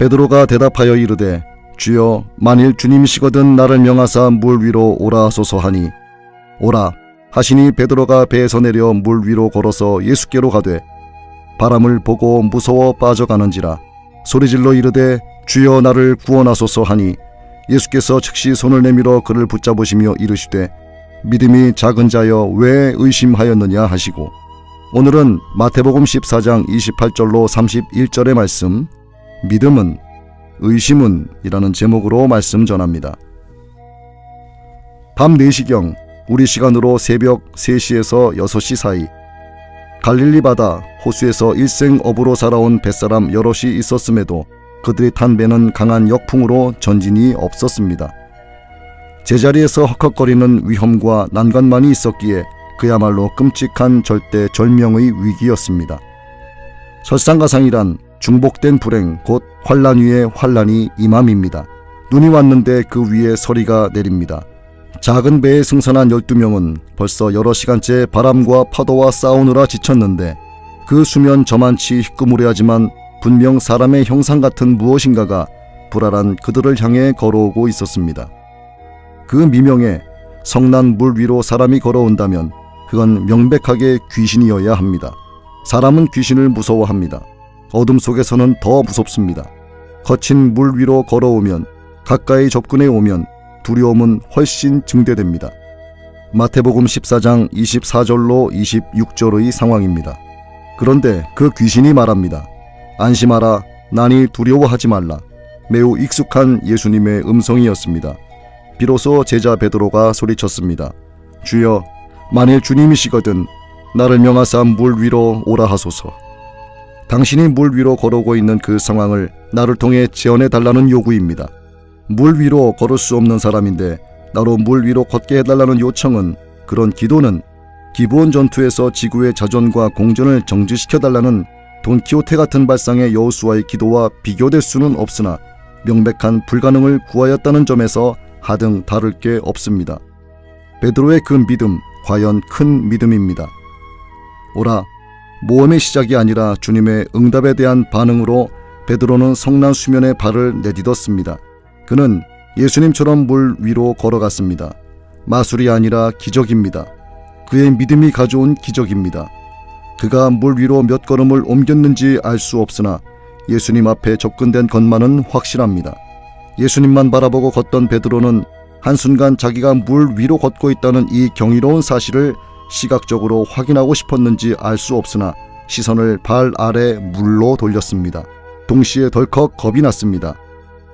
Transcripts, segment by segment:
베드로가 대답하여 이르되 주여 만일 주님이시거든 나를 명하사 물 위로 오라 하소서 하니 오라 하시니 베드로가 배에서 내려 물 위로 걸어서 예수께로 가되 바람을 보고 무서워 빠져가는지라 소리질러 이르되 주여 나를 구원하소서 하니 예수께서 즉시 손을 내밀어 그를 붙잡으시며 이르시되 믿음이 작은 자여 왜 의심하였느냐 하시고 오늘은 마태복음 14장 28절로 31절의 말씀 믿음은 의심은 이라는 제목으로 말씀 전합니다. 밤 4시경 우리 시간으로 새벽 3시에서 6시 사이 갈릴리 바다 호수에서 일생업으로 살아온 뱃사람 여럿이 있었음에도 그들이 탄 배는 강한 역풍으로 전진이 없었습니다. 제자리에서 헉헉거리는 위험과 난관만이 있었기에 그야말로 끔찍한 절대절명의 위기였습니다. 설상가상이란 중복된 불행 곧 환란 위에 환란이 임함입니다. 눈이 왔는데 그 위에 서리가 내립니다. 작은 배에 승선한 12명은 벌써 여러 시간째 바람과 파도와 싸우느라 지쳤는데 그 수면 저만치 희끄무레하지만 분명 사람의 형상 같은 무엇인가가 불알한 그들을 향해 걸어오고 있었습니다. 그 미명에 성난 물 위로 사람이 걸어온다면 그건 명백하게 귀신이어야 합니다. 사람은 귀신을 무서워합니다. 어둠 속에서는 더 무섭습니다. 거친 물 위로 걸어오면 가까이 접근해 오면 두려움은 훨씬 증대됩니다. 마태복음 14장 24절로 26절의 상황입니다. 그런데 그 귀신이 말합니다. 안심하라, 나니 두려워하지 말라. 매우 익숙한 예수님의 음성이었습니다. 비로소 제자 베드로가 소리쳤습니다. 주여, 만일 주님이시거든 나를 명하사 물 위로 오라 하소서. 당신이 물 위로 걸어오고 있는 그 상황을 나를 통해 재현해 달라는 요구입니다. 물 위로 걸을 수 없는 사람인데 나로 물 위로 걷게 해달라는 요청은, 그런 기도는 기브온 전투에서 지구의 자존과 공존을 정지시켜달라는 돈키호테 같은 발상의 여호수아의 기도와 비교될 수는 없으나 명백한 불가능을 구하였다는 점에서 하등 다를 게 없습니다. 베드로의 그 믿음, 과연 큰 믿음입니다. 오라, 모험의 시작이 아니라 주님의 응답에 대한 반응으로 베드로는 성난 수면에 발을 내딛었습니다. 그는 예수님처럼 물 위로 걸어갔습니다. 마술이 아니라 기적입니다. 그의 믿음이 가져온 기적입니다. 그가 물 위로 몇 걸음을 옮겼는지 알 수 없으나 예수님 앞에 접근된 것만은 확실합니다. 예수님만 바라보고 걷던 베드로는 한순간 자기가 물 위로 걷고 있다는 이 경이로운 사실을 시각적으로 확인하고 싶었는지 알 수 없으나 시선을 발 아래 물로 돌렸습니다. 동시에 덜컥 겁이 났습니다.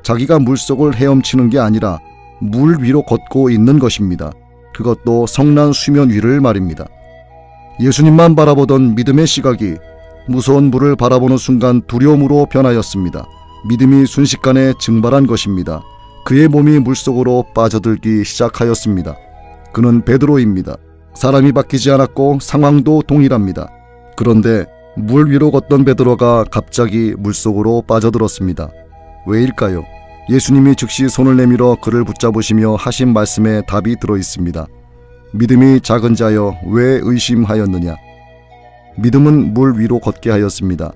자기가 물속을 헤엄치는 게 아니라 물 위로 걷고 있는 것입니다. 그것도 성난 수면 위를 말입니다. 예수님만 바라보던 믿음의 시각이 무서운 물을 바라보는 순간 두려움으로 변하였습니다. 믿음이 순식간에 증발한 것입니다. 그의 몸이 물속으로 빠져들기 시작하였습니다. 그는 베드로입니다. 사람이 바뀌지 않았고 상황도 동일합니다. 그런데 물 위로 걷던 베드로가 갑자기 물속으로 빠져들었습니다. 왜일까요? 예수님이 즉시 손을 내밀어 그를 붙잡으시며 하신 말씀에 답이 들어있습니다. 믿음이 작은 자여 왜 의심하였느냐? 믿음은 물 위로 걷게 하였습니다.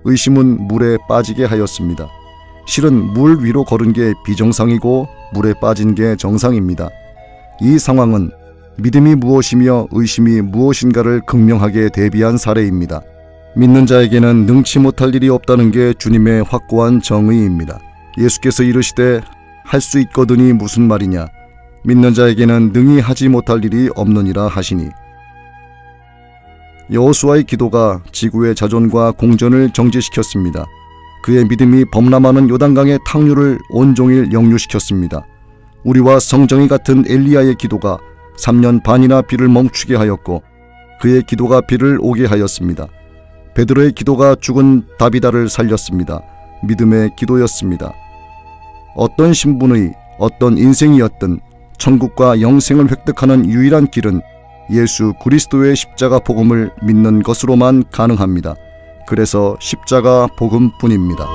의심은 물에 빠지게 하였습니다. 실은 물 위로 걸은 게 비정상이고 물에 빠진 게 정상입니다. 이 상황은 믿음이 무엇이며 의심이 무엇인가를 극명하게 대비한 사례입니다. 믿는 자에게는 능치 못할 일이 없다는 게 주님의 확고한 정의입니다. 예수께서 이르시되 할 수 있거든이 무슨 말이냐? 믿는 자에게는 능히 하지 못할 일이 없느니라 하시니. 여호수아의 기도가 지구의 자존과 공존을 정지시켰습니다. 그의 믿음이 범람하는 요단강의 탕류를 온종일 역류시켰습니다. 우리와 성정이 같은 엘리야의 기도가 3년 반이나 비를 멈추게 하였고 그의 기도가 비를 오게 하였습니다. 베드로의 기도가 죽은 다비다를 살렸습니다. 믿음의 기도였습니다. 어떤 신분의 어떤 인생이었든 천국과 영생을 획득하는 유일한 길은 예수 그리스도의 십자가 복음을 믿는 것으로만 가능합니다. 그래서 십자가 복음뿐입니다.